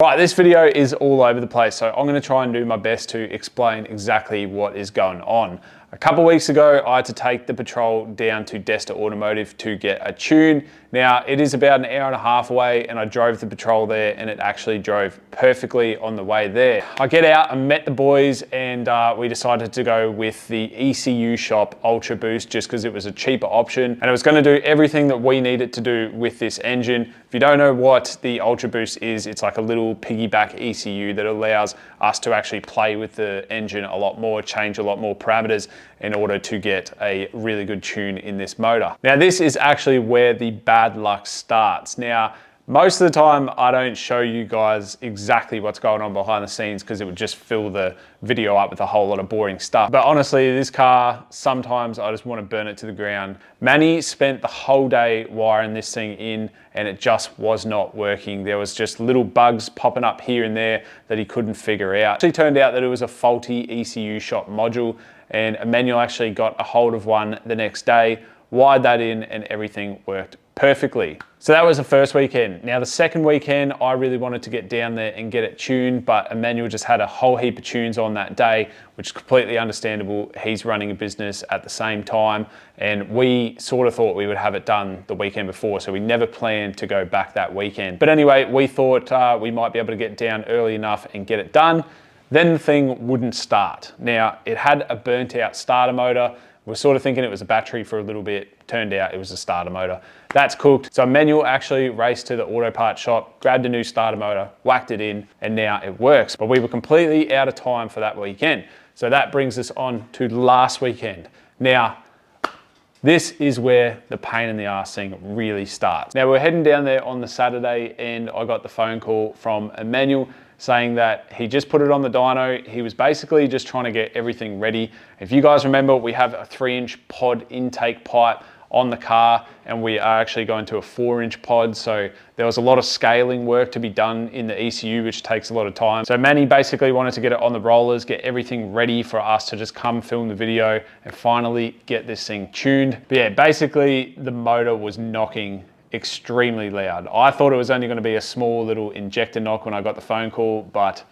Right, this video is all over the place, so I'm going to try and do my best to explain exactly what is going on. A couple of weeks ago, I had to take the Patrol down to Desta Automotive to get a tune. Now, it is about an hour and a half away, and I drove the Patrol there, and it actually drove perfectly on the way there. I get out and met the boys, and we decided to go with the ECU Shop Ultra Boost just because it was a cheaper option, and it was going to do everything that we needed to do with this engine. If you don't know what the Ultra Boost is, it's like a little piggyback ECU that allows us to actually play with the engine a lot more, change a lot more parameters in order to get a really good tune in this motor. Now, this is actually where the bad luck starts. Now, most of the time, I don't show you guys exactly what's going on behind the scenes because it would just fill the video up with a whole lot of boring stuff. But honestly, this car, sometimes I just want to burn it to the ground. Manny spent the whole day wiring this thing in and it just was not working. There was just little bugs popping up here and there that he couldn't figure out. It actually turned out that it was a faulty ECU Shop module, and Emmanuel actually got a hold of one the next day, wired that in, and everything worked perfectly. So that was the first weekend. Now the second weekend, I really wanted to get down there and get it tuned, but Emmanuel just had a whole heap of tunes on that day, which is completely understandable. He's running a business at the same time, and we sort of thought we would have it done the weekend before, so we never planned to go back that weekend. But anyway, we thought we might be able to get down early enough and get it done. Then the thing wouldn't start. Now, it had a burnt out starter motor. We're sort of thinking it was a battery for a little bit. Turned out it was a starter motor. That's cooked. So Emmanuel actually raced to the auto parts shop, grabbed a new starter motor, whacked it in, and now it works. But we were completely out of time for that weekend. So that brings us on to last weekend. Now, this is where the pain in the ass thing really starts. Now, we're heading down there on the Saturday, and I got the phone call from Emmanuel saying that he just put it on the dyno. He was basically just trying to get everything ready. If you guys remember, we have a 3-inch pod intake pipe on the car, and we are actually going to a 4-inch pod. So there was a lot of scaling work to be done in the ECU, which takes a lot of time. So Manny basically wanted to get it on the rollers, get everything ready for us to just come film the video and finally get this thing tuned. But yeah, basically the motor was knocking extremely loud. I thought it was only going to be a small little injector knock when I got the phone call, but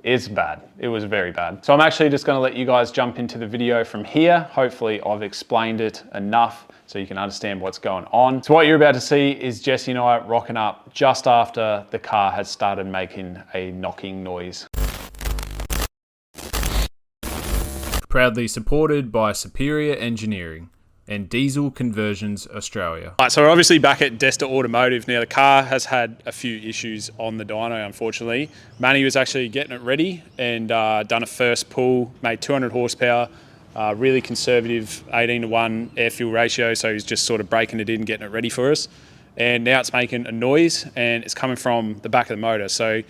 it's bad. It was very bad. So I'm actually just going to let you guys jump into the video from here. Hopefully I've explained it enough so you can understand what's going on. So what you're about to see is Jesse and I rocking up just after the car had started making a knocking noise. Proudly supported by Superior Engineering and Diesel Conversions Australia. Right, so we're obviously back at Desta Automotive. Now the car has had a few issues on the dyno, unfortunately. Manny was actually getting it ready and done a first pull, made 200 horsepower, really conservative 18:1 air fuel ratio, so he's just sort of breaking it in, getting it ready for us. And now it's making a noise and it's coming from the back of the motor. So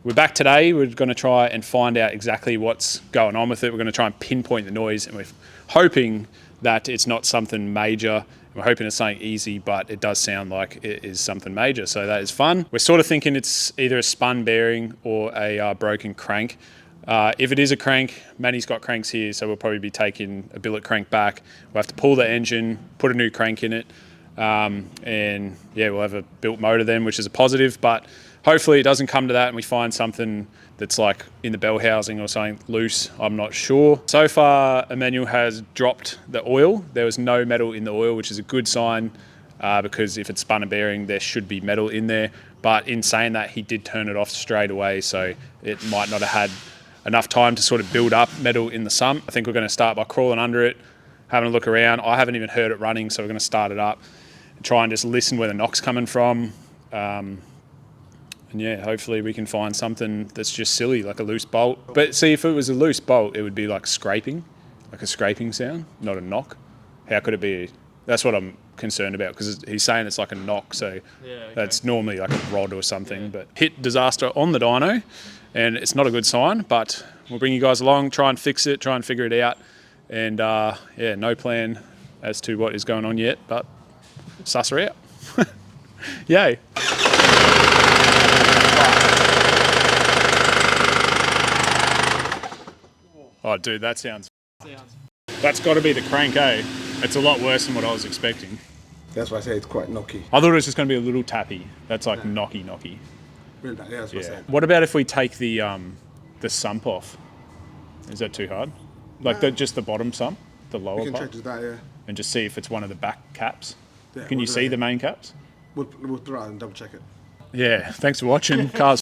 we're back today. We're going to try and find out exactly what's going on with it. We're going to try and pinpoint the noise, and we're hoping that it's not something major. We're hoping it's something easy, but it does sound like it is something major, so that is fun. We're sort of thinking it's either a spun bearing or a broken crank. If it is a crank, Manny's got cranks here, so we'll probably be taking a billet crank back. We'll have to pull the engine, put a new crank in it, and yeah, we'll have a built motor then, which is a positive, but hopefully it doesn't come to that and we find something that's like in the bell housing or something loose. I'm not sure. So far, Emmanuel has dropped the oil. There was no metal in the oil, which is a good sign because if it's spun a bearing, there should be metal in there. But in saying that, he did turn it off straight away, so it might not have had enough time to sort of build up metal in the sump. I think we're going to start by crawling under it, having a look around. I haven't even heard it running, so we're going to start it up and try and just listen where the knock's coming from. And yeah, hopefully we can find something that's just silly, like a loose bolt. But see, if it was a loose bolt, it would be like scraping, like a scraping sound, not a knock. How could it be? That's what I'm concerned about, because he's saying it's like a knock, so yeah, okay. That's normally like a rod or something. Yeah. But hit disaster on the dyno, and it's not a good sign, but we'll bring you guys along, try and fix it, try and figure it out. And yeah, no plan as to what is going on yet, but suss her out. Yay. Oh, dude, that sounds. That's got to be the crank, eh? It's a lot worse than what I was expecting. That's why I say it's quite knocky. I thought it was just going to be a little tappy. That's like knocky. Bring it back, yeah, that's what I said. What about if we take the sump off? Is that too hard? Like just the bottom sump, the lower We can part? check just that, yeah. And just see if it's one of the back caps. Yeah, Can we'll you do see that, the yeah. main caps? We'll throw it and double check it. Yeah, thanks for watching. Cars.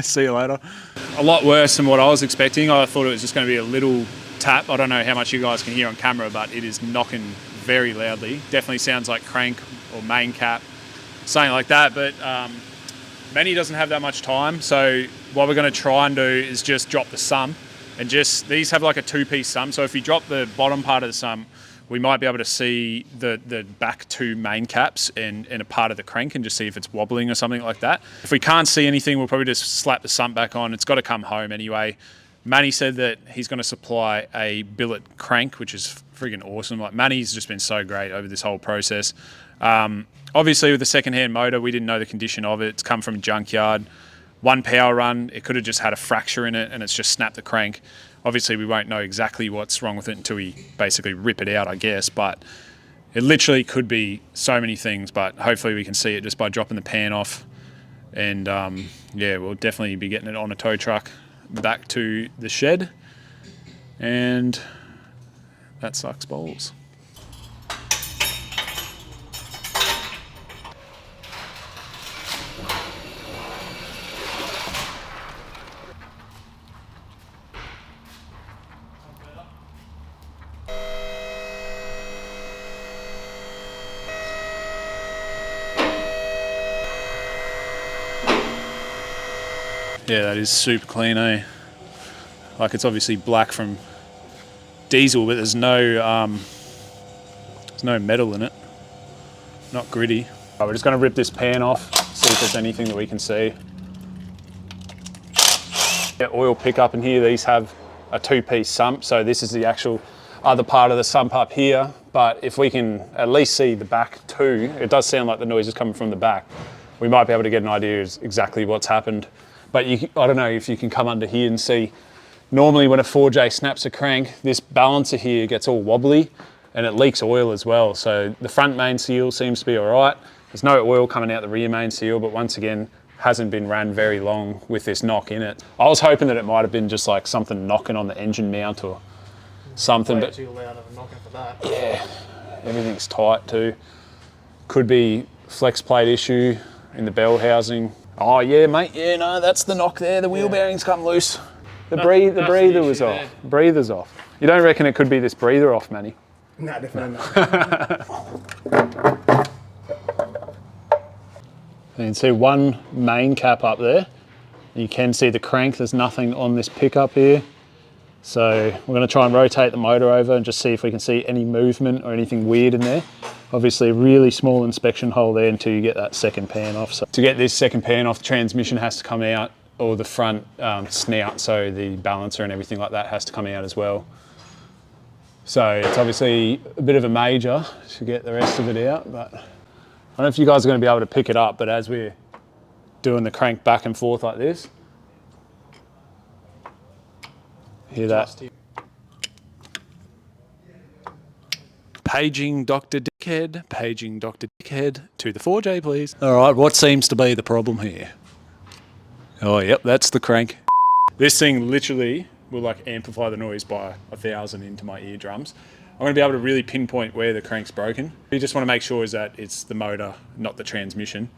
See you later. A lot worse than what I was expecting. I thought it was just going to be a little tap. I don't know how much you guys can hear on camera, but it is knocking very loudly. Definitely sounds like crank or main cap, something like that. But Manny doesn't have that much time, so what we're going to try and do is just drop the sump, and just these have like a two-piece sump. So if you drop the bottom part of the sump, we might be able to see the back two main caps and a part of the crank and just see if it's wobbling or something like that. If we can't see anything, we'll probably just slap the sump back on. It's got to come home anyway. Manny said that he's going to supply a billet crank, which is friggin' awesome. Like, Manny's just been so great over this whole process. Obviously, with the second-hand motor, we didn't know the condition of it. It's come from a junkyard. One power run, it could have just had a fracture in it and it's just snapped the crank. Obviously, we won't know exactly what's wrong with it until we basically rip it out, I guess. But it literally could be so many things, but hopefully we can see it just by dropping the pan off. And yeah, we'll definitely be getting it on a tow truck back to the shed. And that sucks balls. Yeah, that is super clean, eh? Like, it's obviously black from diesel, but there's no metal in it. Not gritty. Right, we're just going to rip this pan off, see if there's anything that we can see. Yeah, oil pickup in here. These have a two-piece sump, so this is the actual other part of the sump up here. But if we can at least see the back too, it does sound like the noise is coming from the back. We might be able to get an idea of exactly what's happened. But I don't know if you can come under here and see. Normally when a 4J snaps a crank, this balancer here gets all wobbly and it leaks oil as well. So the front main seal seems to be all right. There's no oil coming out the rear main seal, but once again, hasn't been ran very long with this knock in it. I was hoping that it might have been just like something knocking on the engine mount or something. But too loud of a knocking for that. yeah, everything's tight too. Could be flex plate issue in the bell housing. Oh yeah, mate. Yeah, no, that's the knock there. The wheel bearings come loose. The breather was off. there. Breather's off. You don't reckon it could be this breather off, Manny? Nah, definitely not. You can see one main cap up there. You can see the crank. There's nothing on this pickup here. So we're going to try and rotate the motor over and just see if we can see any movement or anything weird in there. Obviously a really small inspection hole there until you get that second pan off. So to get this second pan off, the transmission has to come out, or the front snout, so the balancer and everything like that has to come out as well. So it's obviously a bit of a major to get the rest of it out, but I don't know if you guys are going to be able to pick it up, but as we're doing the crank back and forth like this, hear that? Paging Dr. Dickhead, paging Dr. Dickhead to the 4J, please. All right, what seems to be the problem here? Oh, yep, that's the crank. This thing literally will like amplify the noise by 1,000 into my eardrums. I'm going to be able to really pinpoint where the crank's broken. We just want to make sure is that it's the motor, not the transmission.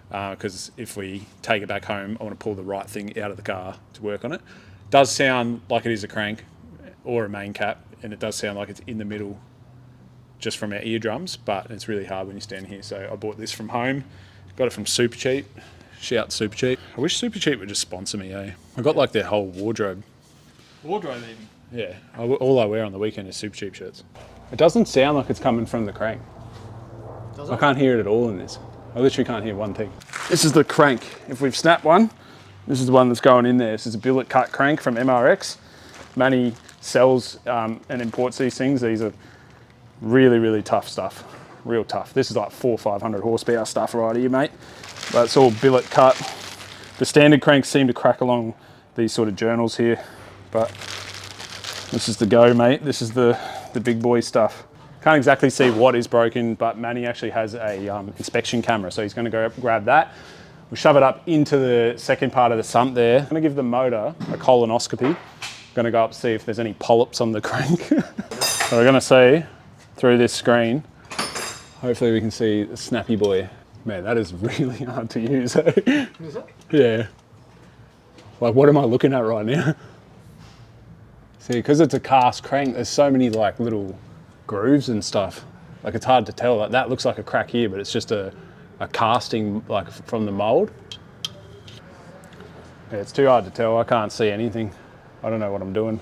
Because if we take it back home, I want to pull the right thing out of the car to work on it. It does sound like it is a crank or a main cap, and it does sound like it's in the middle just from our eardrums, but it's really hard when you stand here. So I bought this from home, got it from Super Cheap. Shout Super Cheap. I wish Super Cheap would just sponsor me, eh? I got like their whole wardrobe. Wardrobe even. Yeah, all I wear on the weekend is Super Cheap shirts. It doesn't sound like it's coming from the crank. Does I it? can't hear it at all in this. I literally can't hear one thing. This is the crank. If we've snapped one, this is the one that's going in there. This is a billet cut crank from MRX. Manny sells and imports these things. These are really, really tough stuff. Real tough. This is like 400 or 500 horsepower stuff right here, mate. But it's all billet cut. The standard cranks seem to crack along these sort of journals here, but this is the go, mate. This is the big boy stuff. Can't exactly see what is broken, but Manny actually has a inspection camera, so he's going to go grab that. We'll shove it up into the second part of the sump there. I'm gonna give the motor a colonoscopy. Gonna go up see if there's any polyps on the crank. So we're gonna see through this screen. Hopefully we can see the snappy boy. Man, that is really hard to use. Eh? Is it? Yeah. Like, what am I looking at right now? See, because it's a cast crank, there's so many like little grooves and stuff. Like, it's hard to tell. Like, that looks like a crack here, but it's just a casting like from the mold. Yeah, it's too hard to tell. I can't see anything. I don't know what I'm doing.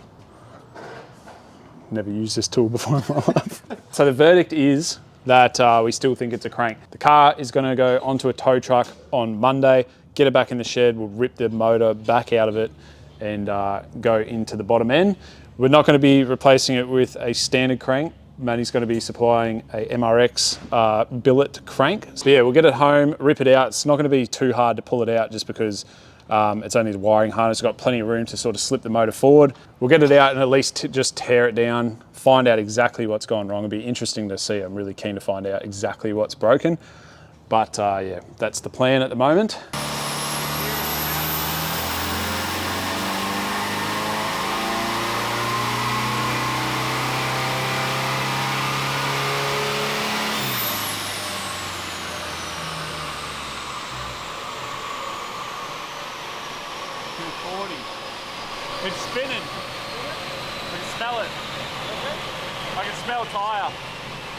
Never used this tool before in my life. So the verdict is that we still think it's a crank. The car is going to go onto a tow truck on Monday, get it back in the shed, we'll rip the motor back out of it and go into the bottom end. We're not going to be replacing it with a standard crank. Manny's going to be supplying a MRX billet crank. So yeah, we'll get it home, rip it out. It's not going to be too hard to pull it out just because it's only the wiring harness. It's got plenty of room to sort of slip the motor forward. We'll get it out and at least just tear it down, find out exactly what's gone wrong. It'll be interesting to see. I'm really keen to find out exactly what's broken. But yeah, that's the plan at the moment. 240. It's spinning. I can smell it. I can smell tyre.